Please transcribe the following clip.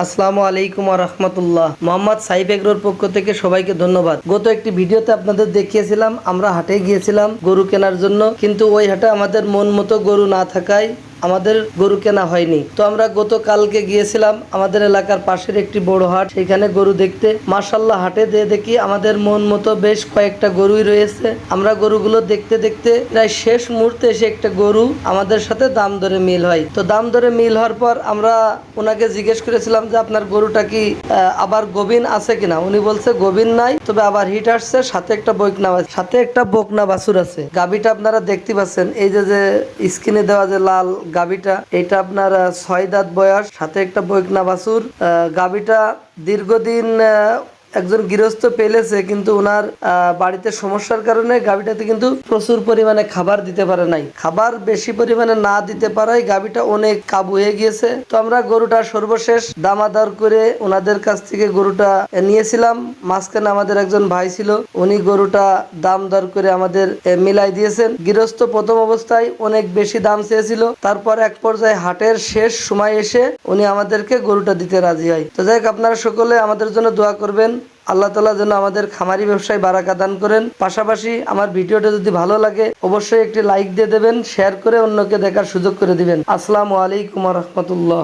আসসালামু আলাইকুম ওয়া রাহমাতুল্লাহ। মোহাম্মদ সাইফ এগ্রোর পক্ষ থেকে সবাইকে ধন্যবাদ। গত একটি ভিডিওতে আপনাদের দেখিয়েছিলাম আমরা হাটে গিয়েছিলাম গরু কেনার জন্য, কিন্তু ওই হাটে আমাদের মন মতো গরু না থাকায় আমাদের গরু কেনা হয়নি। তো আমরা গতকালকে গিয়েছিলাম আমাদের এলাকার পাশের একটি বড় হাট, সেখানে গরু দেখতে। মাশাআল্লাহ, হাটে দিয়ে দেখি আমাদের মন মতো বেশ কয়েকটা গরুই রয়েছে। আমরা গরুগুলো দেখতে দেখতে প্রায় শেষ মুহূর্তে এসে একটা গরু আমাদের সাথে দাম দরে মিল হয়। তো দাম দরে মিল হওয়ার পর আমরা ওনাকে জিজ্ঞেস করেছিলাম যে আপনার গরুটা কি আবার গোবিন আছে কিনা। উনি বলছে গোবিন নাই, তবে আবার হিট আসছে, সাথে একটা বকনা বাছুর আছে। গাভীটা আপনারা দেখতে পাচ্ছেন, এই যে স্ক্রিনে দেওয়া যে লাল গাভীটা, এটা আপনার 6 দাঁত বয়স, সাথে একটা বকনা বাছুর। গাভীটা দীর্ঘদিন একজন গৃহস্থ পেলেছে, কিন্তু ওনার বাড়িতে সমস্যার কারণে গাভীটাতে কিন্তু প্রচুর পরিমাণে খাবার দিতে পারে নাই। খাবার বেশি পরিমাণে না দিতে পারায় গাভীটা অনেক কাবু হয়ে গিয়েছে। তো আমরা গরুটা সর্বশেষ দামাদার করে ওনাদের কাছ থেকে গরুটা নিয়েছিলাম। মাঝখানে আমাদের একজন ভাই ছিল, উনি গরুটা দাম দর করে আমাদের মিলাই দিয়েছেন। গৃহস্থ প্রথম অবস্থায় অনেক বেশি দাম চেয়েছিল, তারপর এক পর্যায়ে হাটের শেষ সময় এসে উনি আমাদেরকে গরুটা দিতে রাজি হয়। তো যাই হোক, আপনারা সকলে আমাদের জন্য দোয়া করবেন। আল্লাহ তাআলা যেন আমাদের খামারি ব্যবসায় বারাকা দান করেন। পাশাপাশি আমার ভিডিওটা যদি ভালো লাগে অবশ্যই একটি লাইক দিয়ে দেবেন, শেয়ার করে অন্যকে দেখার সুযোগ করে দিবেন। আসসালামু আলাইকুম ওয়া রাহমাতুল্লাহ।